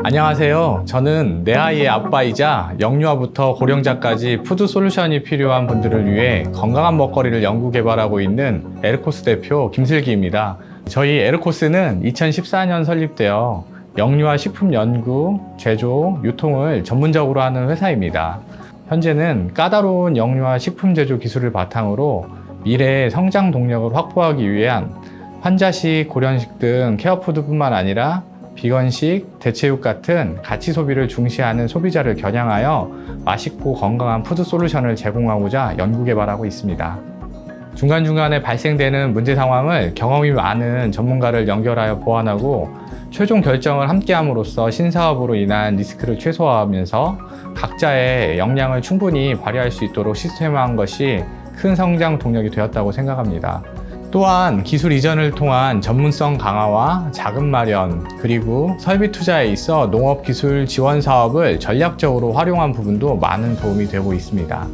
안녕하세요. 저는 내 아이의 아빠이자 영유아부터 고령자까지 푸드 솔루션이 필요한 분들을 위해 건강한 먹거리를 연구 개발하고 있는 에르코스 대표 김슬기입니다. 저희 에르코스는 2014년 설립되어 영유아 식품 연구, 제조, 유통을 전문적으로 하는 회사입니다. 현재는 까다로운 영유아 식품 제조 기술을 바탕으로 미래의 성장 동력을 확보하기 위한 환자식, 고령식 등 케어푸드뿐만 아니라 비건식, 대체육 같은 가치 소비를 중시하는 소비자를 겨냥하여 맛있고 건강한 푸드 솔루션을 제공하고자 연구 개발하고 있습니다. 중간중간에 발생되는 문제 상황을 경험이 많은 전문가를 연결하여 보완하고 최종 결정을 함께함으로써 신사업으로 인한 리스크를 최소화하면서 각자의 역량을 충분히 발휘할 수 있도록 시스템화한 것이 큰 성장 동력이 되었다고 생각합니다. 또한 기술 이전을 통한 전문성 강화와 자금 마련, 그리고 설비 투자에 있어 농업기술 지원 사업을 전략적으로 활용한 부분도 많은 도움이 되고 있습니다.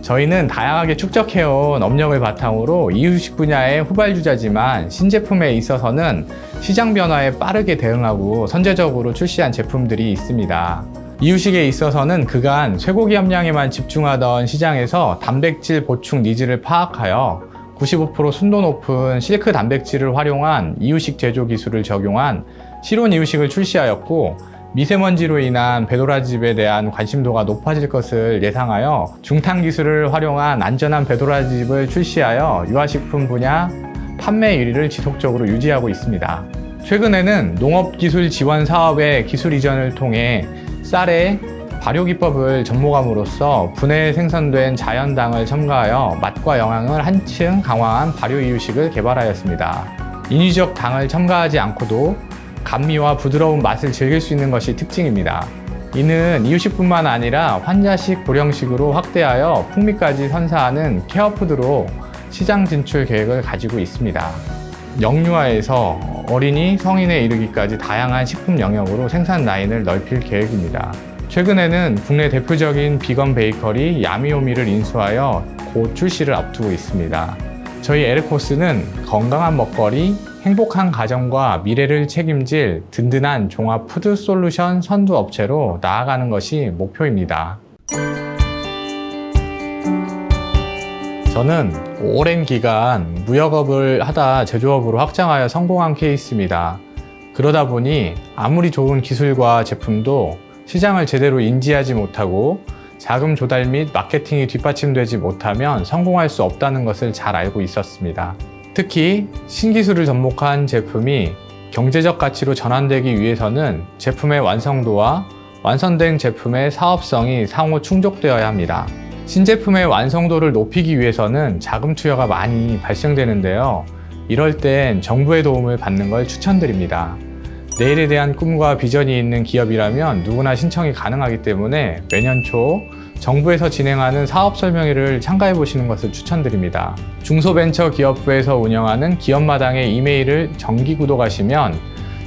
저희는 다양하게 축적해온 업력을 바탕으로 이유식 분야의 후발주자지만 신제품에 있어서는 시장 변화에 빠르게 대응하고 선제적으로 출시한 제품들이 있습니다. 이유식에 있어서는 그간 쇠고기 함량에만 집중하던 시장에서 단백질 보충 니즈를 파악하여 95% 순도 높은 실크 단백질을 활용한 이유식 제조 기술을 적용한 실온 이유식을 출시하였고, 미세먼지로 인한 배도라집에 대한 관심도가 높아질 것을 예상하여 중탄 기술을 활용한 안전한 배도라집을 출시하여 유아식품 분야 판매 1위를 지속적으로 유지하고 있습니다. 최근에는 농업기술 지원 사업의 기술 이전을 통해 쌀의 발효기법을 접목함으로써 분해 생산된 자연당을 첨가하여 맛과 영양을 한층 강화한 발효 이유식을 개발하였습니다. 인위적 당을 첨가하지 않고도 감미와 부드러운 맛을 즐길 수 있는 것이 특징입니다. 이는 이유식뿐만 아니라 환자식, 고령식으로 확대하여 풍미까지 선사하는 케어푸드로 시장 진출 계획을 가지고 있습니다. 영유아에서 어린이, 성인에 이르기까지 다양한 식품 영역으로 생산 라인을 넓힐 계획입니다. 최근에는 국내 대표적인 비건 베이커리 야미오미를 인수하여 곧 출시를 앞두고 있습니다. 저희 에르코스는 건강한 먹거리, 행복한 가정과 미래를 책임질 든든한 종합 푸드 솔루션 선두 업체로 나아가는 것이 목표입니다. 저는 오랜 기간 무역업을 하다 제조업으로 확장하여 성공한 케이스입니다. 그러다 보니 아무리 좋은 기술과 제품도 시장을 제대로 인지하지 못하고 자금 조달 및 마케팅이 뒷받침되지 못하면 성공할 수 없다는 것을 잘 알고 있었습니다. 특히 신기술을 접목한 제품이 경제적 가치로 전환되기 위해서는 제품의 완성도와 완성된 제품의 사업성이 상호 충족되어야 합니다. 신제품의 완성도를 높이기 위해서는 자금 투여가 많이 발생되는데요. 이럴 땐 정부의 도움을 받는 걸 추천드립니다. 내일에 대한 꿈과 비전이 있는 기업이라면 누구나 신청이 가능하기 때문에 매년 초 정부에서 진행하는 사업 설명회를 참가해 보시는 것을 추천드립니다. 중소벤처기업부에서 운영하는 기업마당의 이메일을 정기 구독하시면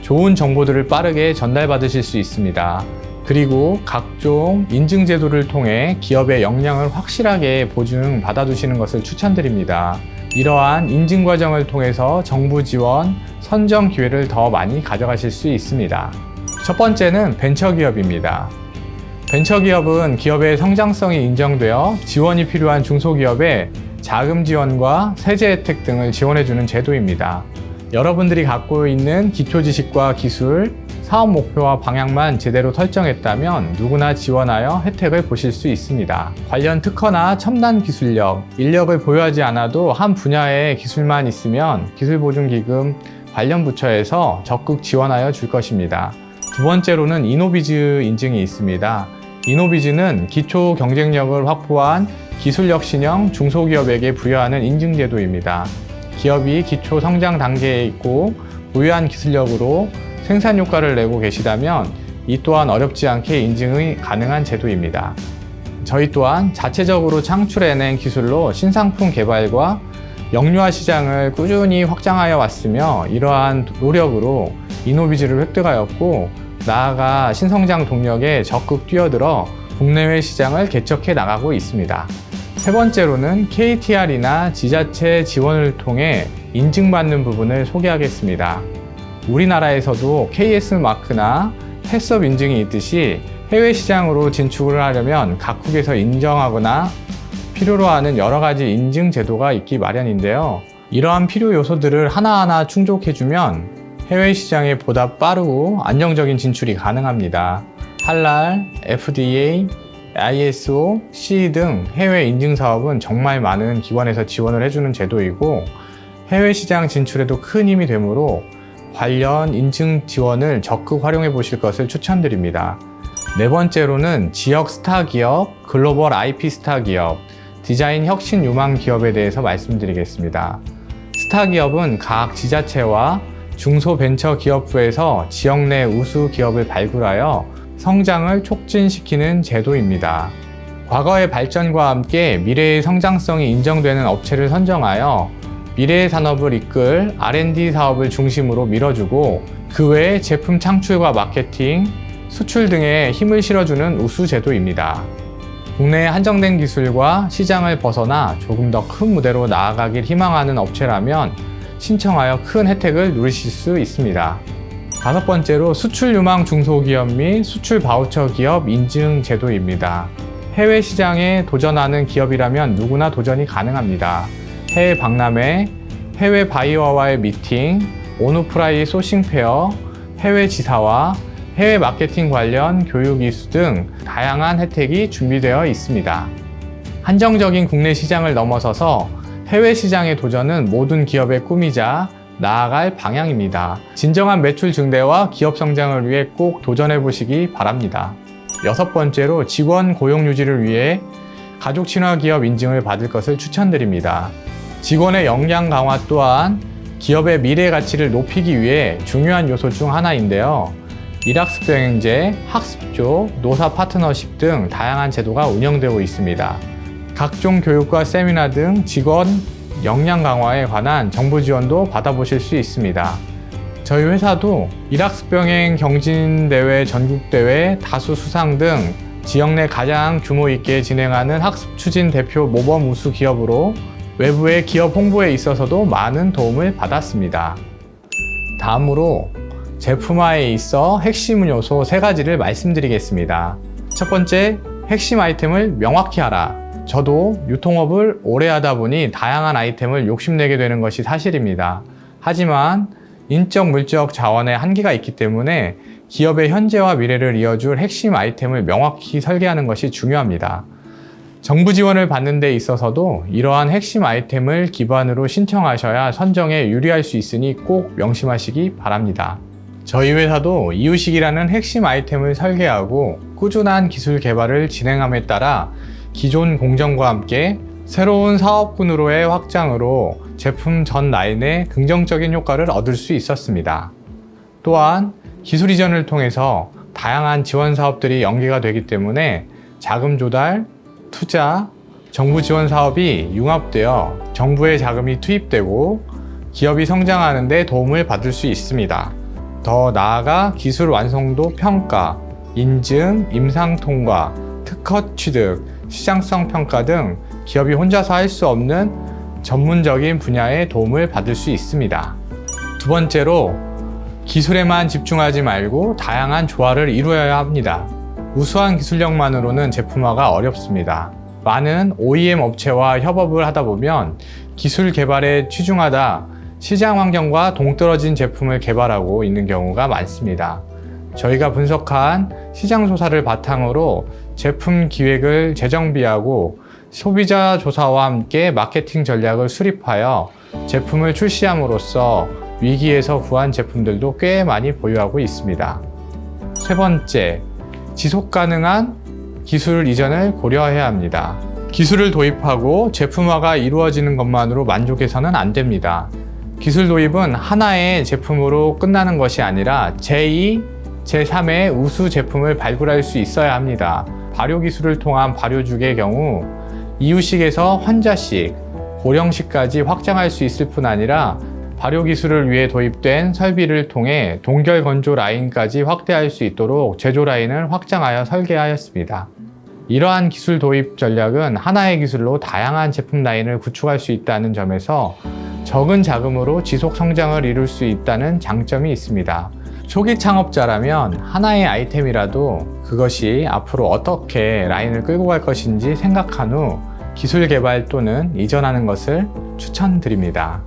좋은 정보들을 빠르게 전달받으실 수 있습니다. 그리고 각종 인증 제도를 통해 기업의 역량을 확실하게 보증 받아두시는 것을 추천드립니다. 이러한 인증 과정을 통해서 정부 지원, 선정 기회를 더 많이 가져가실 수 있습니다. 첫 번째는 벤처기업입니다. 벤처기업은 기업의 성장성이 인정되어 지원이 필요한 중소기업에 자금 지원과 세제 혜택 등을 지원해주는 제도입니다. 여러분들이 갖고 있는 기초 지식과 기술, 사업 목표와 방향만 제대로 설정했다면 누구나 지원하여 혜택을 보실 수 있습니다. 관련 특허나 첨단 기술력, 인력을 보유하지 않아도 한 분야의 기술만 있으면 기술보증기금 관련 부처에서 적극 지원하여 줄 것입니다. 두 번째로는 이노비즈 인증이 있습니다. 이노비즈는 기초 경쟁력을 확보한 기술력 신형 중소기업에게 부여하는 인증제도입니다. 기업이 기초 성장 단계에 있고 보유한 기술력으로 생산 효과를 내고 계시다면 이 또한 어렵지 않게 인증이 가능한 제도입니다. 저희 또한 자체적으로 창출해낸 기술로 신상품 개발과 영유아 시장을 꾸준히 확장하여 왔으며 이러한 노력으로 이노비즈를 획득하였고 나아가 신성장 동력에 적극 뛰어들어 국내외 시장을 개척해 나가고 있습니다. 세 번째로는 KTR이나 지자체 지원을 통해 인증받는 부분을 소개하겠습니다. 우리나라에서도 KS 마크나 패스업 인증이 있듯이 해외 시장으로 진출을 하려면 각국에서 인정하거나 필요로 하는 여러 가지 인증 제도가 있기 마련인데요. 이러한 필요 요소들을 하나하나 충족해주면 해외 시장에 보다 빠르고 안정적인 진출이 가능합니다. 할랄, FDA, ISO, CE 등 해외 인증 사업은 정말 많은 기관에서 지원을 해주는 제도이고 해외 시장 진출에도 큰 힘이 되므로 관련 인증 지원을 적극 활용해 보실 것을 추천드립니다. 네 번째로는 지역 스타 기업, 글로벌 IP 스타 기업, 디자인 혁신 유망 기업에 대해서 말씀드리겠습니다. 스타 기업은 각 지자체와 중소벤처기업부에서 지역 내 우수 기업을 발굴하여 성장을 촉진시키는 제도입니다. 과거의 발전과 함께 미래의 성장성이 인정되는 업체를 선정하여 미래의 산업을 이끌 R&D 사업을 중심으로 밀어주고 그 외에 제품 창출과 마케팅, 수출 등에 힘을 실어주는 우수 제도입니다. 국내의 한정된 기술과 시장을 벗어나 조금 더 큰 무대로 나아가길 희망하는 업체라면 신청하여 큰 혜택을 누리실 수 있습니다. 다섯 번째로 수출 유망 중소기업 및 수출 바우처 기업 인증 제도입니다. 해외 시장에 도전하는 기업이라면 누구나 도전이 가능합니다. 해외 박람회, 해외 바이어와의 미팅, 온오프라이 소싱 페어, 해외 지사와 해외 마케팅 관련 교육 이수 등 다양한 혜택이 준비되어 있습니다. 한정적인 국내 시장을 넘어서서 해외 시장의 도전은 모든 기업의 꿈이자 나아갈 방향입니다. 진정한 매출 증대와 기업 성장을 위해 꼭 도전해 보시기 바랍니다. 여섯 번째로 직원 고용 유지를 위해 가족 친화 기업 인증을 받을 것을 추천드립니다. 직원의 역량 강화 또한 기업의 미래 가치를 높이기 위해 중요한 요소 중 하나인데요. 일학습 병행제, 학습조, 노사 파트너십 등 다양한 제도가 운영되고 있습니다. 각종 교육과 세미나 등 직원 역량 강화에 관한 정보 지원도 받아보실 수 있습니다. 저희 회사도 일학습 병행 경진대회, 전국대회, 다수 수상 등 지역 내 가장 규모 있게 진행하는 학습 추진 대표 모범 우수 기업으로 외부의 기업 홍보에 있어서도 많은 도움을 받았습니다. 다음으로 제품화에 있어 핵심 요소 3가지를 말씀드리겠습니다. 첫 번째, 핵심 아이템을 명확히 하라. 저도 유통업을 오래 하다 보니 다양한 아이템을 욕심내게 되는 것이 사실입니다. 하지만 인적 물적 자원의 한계가 있기 때문에 기업의 현재와 미래를 이어줄 핵심 아이템을 명확히 설계하는 것이 중요합니다. 정부 지원을 받는 데 있어서도 이러한 핵심 아이템을 기반으로 신청하셔야 선정에 유리할 수 있으니 꼭 명심하시기 바랍니다. 저희 회사도 이유식이라는 핵심 아이템을 설계하고 꾸준한 기술 개발을 진행함에 따라 기존 공정과 함께 새로운 사업군으로의 확장으로 제품 전 라인에 긍정적인 효과를 얻을 수 있었습니다. 또한 기술 이전을 통해서 다양한 지원 사업들이 연계가 되기 때문에 자금 조달, 투자, 정부 지원 사업이 융합되어 정부의 자금이 투입되고 기업이 성장하는 데 도움을 받을 수 있습니다. 더 나아가 기술 완성도 평가, 인증, 임상 통과, 특허 취득, 시장성 평가 등 기업이 혼자서 할 수 없는 전문적인 분야의 도움을 받을 수 있습니다. 두 번째로 기술에만 집중하지 말고 다양한 조화를 이루어야 합니다. 우수한 기술력만으로는 제품화가 어렵습니다. 많은 OEM 업체와 협업을 하다 보면 기술 개발에 치중하다 시장 환경과 동떨어진 제품을 개발하고 있는 경우가 많습니다. 저희가 분석한 시장 조사를 바탕으로 제품 기획을 재정비하고 소비자 조사와 함께 마케팅 전략을 수립하여 제품을 출시함으로써 위기에서 구한 제품들도 꽤 많이 보유하고 있습니다. 세 번째, 지속 가능한 기술 이전을 고려해야 합니다. 기술을 도입하고 제품화가 이루어지는 것만으로 만족해서는 안 됩니다. 기술 도입은 하나의 제품으로 끝나는 것이 아니라 제2, 제3의 우수 제품을 발굴할 수 있어야 합니다. 발효 기술을 통한 발효죽의 경우 이유식에서 환자식, 고령식까지 확장할 수 있을 뿐 아니라 발효 기술을 위해 도입된 설비를 통해 동결 건조 라인까지 확대할 수 있도록 제조 라인을 확장하여 설계하였습니다. 이러한 기술 도입 전략은 하나의 기술로 다양한 제품 라인을 구축할 수 있다는 점에서 적은 자금으로 지속 성장을 이룰 수 있다는 장점이 있습니다. 초기 창업자라면 하나의 아이템이라도 그것이 앞으로 어떻게 라인을 끌고 갈 것인지 생각한 후 기술 개발 또는 이전하는 것을 추천드립니다.